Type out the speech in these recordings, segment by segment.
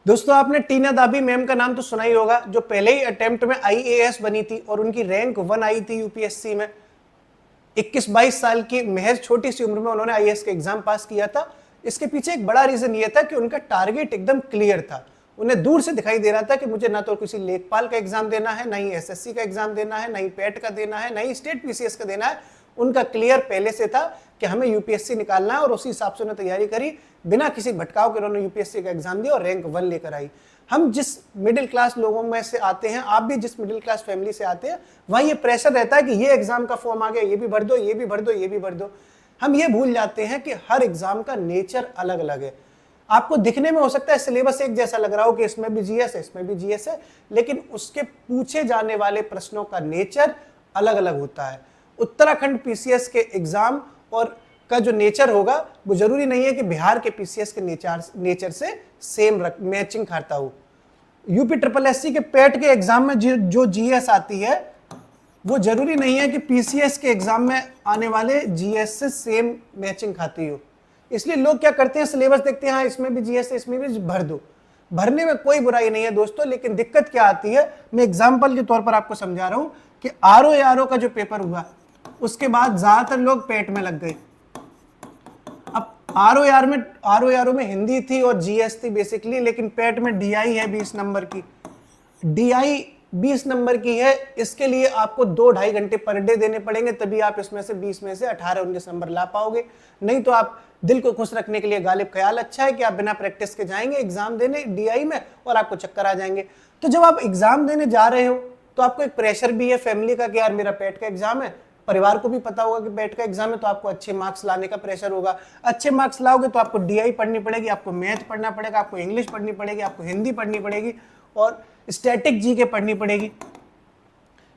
दोस्तों आपने टीना दाबी मैम का नाम तो सुना ही होगा, जो पहले ही अटेम्प्ट में आईएएस बनी थी और उनकी रैंक 1 आई थी यूपीएससी में। 21-22 साल की महज छोटी सी उम्र में उन्होंने आईएएस का एग्जाम पास किया था। इसके पीछे एक बड़ा रीजन ये था कि उनका टारगेट एकदम क्लियर था। उन्हें दूर से दिखाई दे रहा था कि मुझे ना तो किसी लेखपाल का एग्जाम देना है, ना ही एसएससी का एग्जाम देना है, ना ही पेट का देना है, ना ही स्टेट पीसीएस का देना है। उनका क्लियर पहले से था कि हमें यूपीएससी निकालना है और उसी हिसाब से उन्होंने तैयारी करी। बिना किसी भटकाव के उन्होंने यूपीएससी का एग्जाम दिया और रैंक 1 लेकर आई। हम जिस मिडिल क्लास लोगों में से आते हैं, आप भी जिस मिडिल क्लास फैमिली से आते हैं, वहाँ ये प्रेशर रहता है कि ये एग्जाम का फॉर्म आ गया, ये भी भर दो, ये भी भर दो, ये भी भर दो। हम ये भूल जाते हैं कि हर एग्जाम का नेचर अलग अलग है। आपको दिखने में हो सकता है सिलेबस एक जैसा लग रहा हो कि इसमें भी जीएस है, इसमें भी जीएस है, लेकिन उसके पूछे जाने वाले प्रश्नों का नेचर अलग अलग होता है। उत्तराखंड पीसीएस के एग्जाम और का जो नेचर होगा वो जरूरी नहीं है कि बिहार के पीसीएस के नेचर से सेम मैचिंग खाता हो। यूपी ट्रिपल एससी के पेट के एग्जाम में जो जीएस आती है वो जरूरी नहीं है कि पीसीएस के एग्जाम में आने वाले जीएस से सेम मैचिंग खाती हो। इसलिए लोग क्या करते हैं, सिलेबस देखते हैं, हाँ इसमें भी जीएस है, इसमें भी भर दो। भरने में कोई बुराई नहीं है दोस्तों, लेकिन दिक्कत क्या आती है, मैं एग्जाम्पल के तौर पर आपको समझा रहा हूं कि आरओ का जो पेपर हुआ उसके बाद ज्यादातर लोग पेट में लग गए। अब आरओ में हिंदी थी और जीएस थी बेसिकली, लेकिन पेट में डीआई है 20 नंबर की। डीआई 20 नंबर की है, इसके लिए आपको 2-2.5 घंटे पर डे देने पड़ेंगे, तभी आप इसमें से 20 में से 18-19 नंबर ला पाओगे। नहीं तो आप दिल को खुश रखने के लिए गालिब ख्याल अच्छा है कि आप बिना प्रैक्टिस के जाएंगे एग्जाम देने डीआई में और आपको चक्कर आ जाएंगे। तो जब आप एग्जाम देने जा रहे हो तो आपको एक प्रेशर भी है फैमिली का कि यार मेरा पेट का एग्जाम है। परिवार को भी पता होगा कि पेट का एग्जाम है, तो आपको अच्छे मार्क्स लाने का प्रेशर होगा। अच्छे मार्क्स लाओगे तो आपको डीआई पढ़नी पड़ेगी, आपको मैथ पढ़ना पड़ेगा, आपको इंग्लिश पढ़नी पड़ेगी, आपको हिंदी पढ़नी पड़ेगी और स्टैटिक जीके पढ़नी पड़ेगी।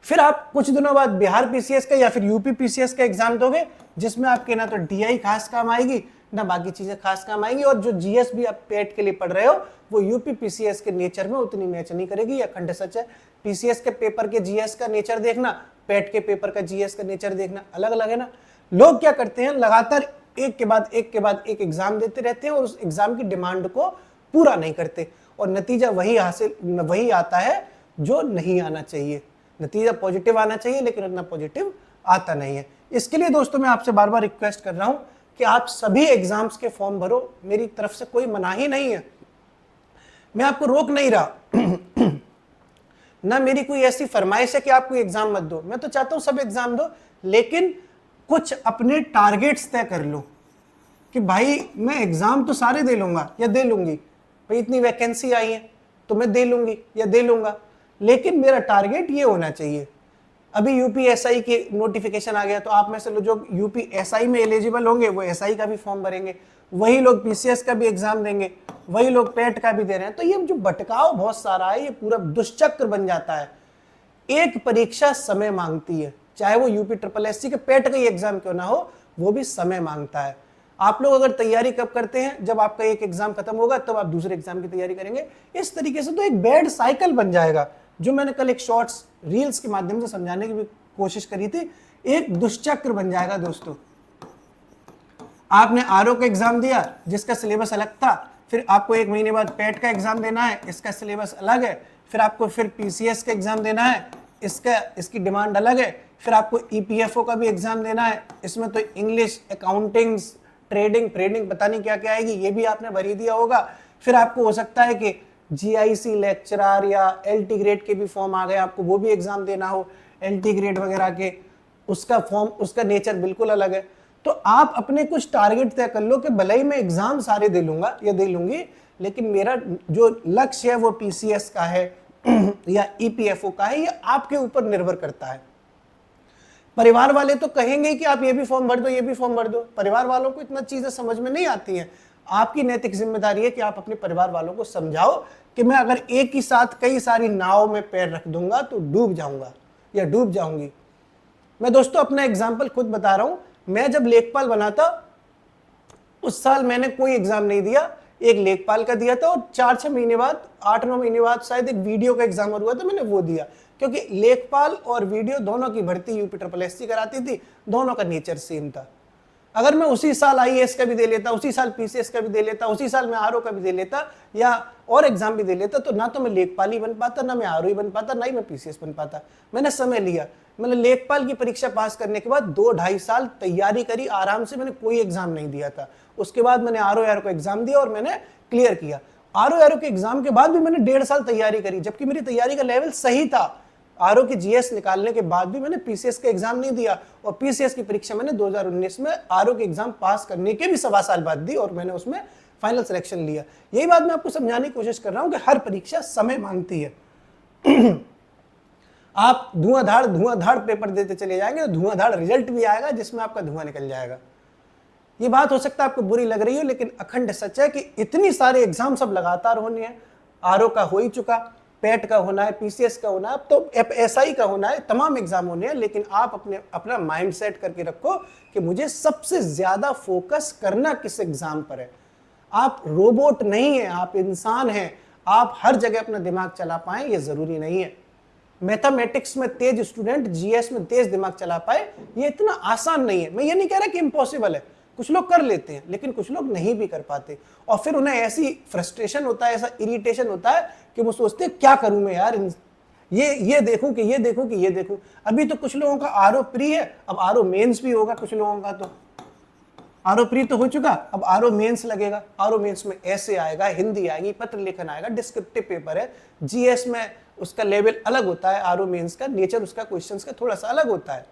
फिर आप कुछ दिनों बाद बिहार पीसीएस का या फिर यूपी पीसीएस का एग्जाम दोगे, जिसमें आपके ना तो डीआई खास काम आएगी ना बाकी चीजें खास काम आएंगी, और जो जीएस भी आप पेट के लिए पढ़ रहे हो वो यूपी पीसीएस के नेचर में उतनी मैच नहीं करेगी। या खंड सच है, पीसीएस के पेपर के जीएस का नेचर देखना, पेट के पेपर का जीएस का नेचर देखना अलग अलग है ना। लोग क्या करते हैं, लगातार एक के बाद एक एग्जाम देते रहते हैं और उस एग्जाम की डिमांड को पूरा नहीं करते और नतीजा वही आता है जो नहीं आना चाहिए। नतीजा पॉजिटिव आना चाहिए लेकिन उतना पॉजिटिव आता नहीं है। इसके लिए दोस्तों मैं आपसे बार बार रिक्वेस्ट कर रहा हूं कि आप सभी एग्जाम्स के फॉर्म भरो। मेरी तरफ से कोई मनाही नहीं है, मैं आपको रोक नहीं रहा ना मेरी कोई ऐसी फरमाइश है कि आप कोई एग्जाम मत दो। मैं तो चाहता हूं सब एग्जाम दो, लेकिन कुछ अपने टारगेट्स तय कर लो कि भाई मैं एग्जाम तो सारे दे लूंगा या दे लूंगी, भाई इतनी वैकेंसी आई है तो मैं दे लूंगी या दे लूंगा, लेकिन मेरा टारगेट ये होना चाहिए। अभी यूपीएसआई की नोटिफिकेशन आ गया, तो आप में से जो यूपीएसआई में एलिजिबल होंगे वो एसआई का भी फॉर्म भरेंगे, वही लोग पीसीएस का भी एग्जाम देंगे, वही लोग पेट का भी दे रहे हैं। तो ये जो भटकाव बहुत सारा है, ये पूरा दुष्चक्र बन जाता है। एक परीक्षा समय मांगती है, चाहे वो यूपी ट्रिपल एससी के पेट का ही एग्जाम क्यों ना हो, वो भी समय मांगता है। आप लोग अगर तैयारी कब करते हैं, जब आपका एक एग्जाम खत्म होगा तब आप दूसरे एग्जाम की तैयारी करेंगे। इस तरीके से तो एक बैड साइकिल बन जाएगा, जो मैंने कल एक शॉर्ट्स रील्स के माध्यम से समझाने की भी कोशिश करी थी। एक दुष्चक्र बन जाएगा दोस्तों। आपने आरओ का एग्जाम दिया जिसका सिलेबस अलग था, फिर आपको 1 महीने बाद पेट का एग्जाम देना है, इसका सिलेबस अलग है, फिर आपको फिर पीसीएस का एग्जाम देना है, इसकी डिमांड अलग है, फिर आपको ईपीएफओ का भी एग्जाम देना है, इसमें तो इंग्लिश, अकाउंटिंग, ट्रेडिंग पता नहीं क्या क्या आएगी, ये भी आपने भरी दिया होगा। फिर आपको हो सकता है कि जीआईसी लेक्चरर या एलटी ग्रेड के भी फॉर्म आ गए, आपको वो भी एग्जाम देना हो, एलटी ग्रेड वगैरह के, उसका फॉर्म, उसका नेचर बिल्कुल अलग है। तो आप अपने कुछ टारगेट तय कर लो कि भले ही मैं एग्जाम सारे दे लूंगा या दे लूंगी, लेकिन मेरा जो लक्ष्य है वो पीसीएस का है या ईपीएफओ का है, ये आपके ऊपर निर्भर करता है। परिवार वाले तो कहेंगे कि आप ये भी फॉर्म भर दो, ये भी फॉर्म भर दो। परिवार वालों को इतना चीजें समझ में नहीं आती हैं। आपकी नैतिक जिम्मेदारी है कि आप अपने परिवार वालों को समझाओ कि मैं अगर एक ही साथ कई सारी नाव में पैर रख दूंगा तो डूब जाऊंगा या डूब जाऊंगी। मैं दोस्तों अपना एग्जाम्पल खुद बता रहा हूं। मैं जब लेखपाल बना था उस साल मैंने कोई एग्जाम नहीं दिया, एक लेखपाल का दिया था और 4-6 महीने बाद, 8-9 महीने बाद शायद एक वीडियो का एग्जाम हुआ था, मैंने वो दिया, क्योंकि लेखपाल और वीडियो दोनों की भर्ती यूपी ट्रिपल एससी कराती थी, दोनों का नेचर सेम था। अगर मैं उसी साल आईएएस का भी दे लेता, उसी साल पीसीएस का भी दे लेता, उसी साल मैं आरओ का भी दे लेता या और एग्जाम भी दे लेता, तो ना तो मैं लेखपाल ही बन पाता, ना मैं आरओ ही बन पाता, ना ही मैं पीसीएस बन पाता। मैंने समय लिया, मैंने लेखपाल की परीक्षा पास करने के बाद 2-2.5 साल तैयारी करी आराम से, मैंने कोई एग्जाम नहीं दिया था। उसके बाद मैंने आरओ को एग्जाम दिया और मैंने क्लियर किया। आरओ के एग्जाम के बाद भी मैंने 1.5 साल तैयारी करी, जबकि मेरी तैयारी का लेवल सही था। आरओ की जीएस निकालने के बाद भी मैंने पीसीएस का एग्जाम नहीं दिया, और पीसीएस की परीक्षा मैंने 2019 में आरओ के एग्जाम पास करने के भी 1.25 साल बाद दी, और मैंने उसमें फाइनल सिलेक्शन लिया। यही बात मैं आपको समझाने की कोशिश कर रहा हूं कि हर परीक्षा समय मांगती है। आप धुआंधार पेपर देते चले जाएंगे तो धुआंधार रिजल्ट भी आएगा जिसमें आपका धुआं निकल जाएगा। ये बात हो सकता है आपको बुरी लग रही हो, लेकिन अखंड सच है कि इतनी सारे एग्जाम सब लगातार होने हैं। आरओ का हो ही चुका, पेट का होना है, पीसीएस का होना है, अब तो एसआई का होना है, तमाम एग्जाम होने हैं। लेकिन आप अपना माइंड सेट करके रखो कि मुझे सबसे ज्यादा फोकस करना किस एग्जाम पर है। आप रोबोट नहीं है, आप इंसान हैं। आप हर जगह अपना दिमाग चला पाएं ये जरूरी नहीं है। मैथमेटिक्स में तेज स्टूडेंट जीएस में तेज दिमाग चला पाए ये इतना आसान नहीं है। मैं ये नहीं कह रहा कि इम्पॉसिबल है, कुछ लोग कर लेते हैं, लेकिन कुछ लोग नहीं भी कर पाते, और फिर उन्हें ऐसी फ्रस्ट्रेशन होता है, ऐसा इरिटेशन होता है कि वो सोचते हैं क्या करूं मैं यार, ये देखूं कि ये देखूं कि ये देखूं। अभी तो कुछ लोगों का आरओ प्री है, अब आरओ मेंस भी होगा। कुछ लोगों का तो आरओ प्री तो हो चुका, अब आरओ मेंस लगेगा। आरओ मेंस में ऐसे आएगा, हिंदी आएगी, पत्र लेखन आएगा, डिस्क्रिप्टिव पेपर है। जीएस में उसका लेवल अलग होता है, आरओ मेंस का नेचर उसका क्वेश्चंस का थोड़ा सा अलग होता है।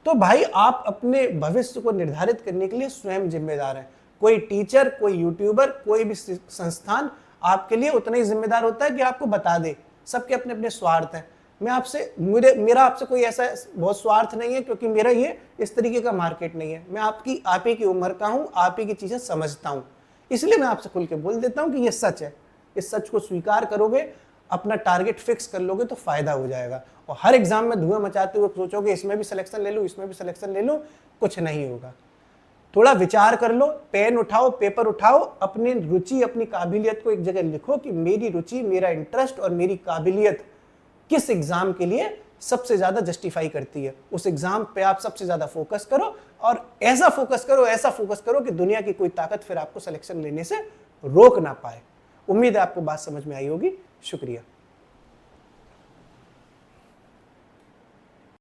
तो भाई आप अपने भविष्य को निर्धारित करने के लिए स्वयं जिम्मेदार हैं। कोई टीचर, कोई यूट्यूबर, कोई भी संस्थान आपके लिए उतना ही जिम्मेदार होता है कि आपको बता दे। सबके अपने अपने स्वार्थ हैं। मैं आपसे मेरा आपसे कोई ऐसा बहुत स्वार्थ नहीं है, क्योंकि मेरा ये इस तरीके का मार्केट नहीं है। मैं आप ही की उम्र का हूँ, आप ही की चीजें समझता हूँ, इसलिए मैं आपसे खुल के बोल देता हूँ कि ये सच है। इस सच को स्वीकार करोगे, अपना टारगेट फिक्स कर लोगे तो फायदा हो जाएगा। और हर एग्जाम में धुआं मचाते हुए सोचोगे इसमें भी सिलेक्शन ले लूं, इसमें भी सिलेक्शन ले लूं, कुछ नहीं होगा। थोड़ा विचार कर लो, पेन उठाओ, पेपर उठाओ, अपनी रुचि, अपनी काबिलियत को एक जगह लिखो कि मेरी रुचि, मेरा इंटरेस्ट और मेरी काबिलियत किस एग्जाम के लिए सबसे ज्यादा जस्टिफाई करती है। उस एग्जाम पे आप सबसे ज्यादा फोकस करो, और ऐसा फोकस करो कि दुनिया की कोई ताकत फिर आपको सिलेक्शन लेने से रोक ना पाए। उम्मीद है आपको बात समझ में आई होगी। शुक्रिया।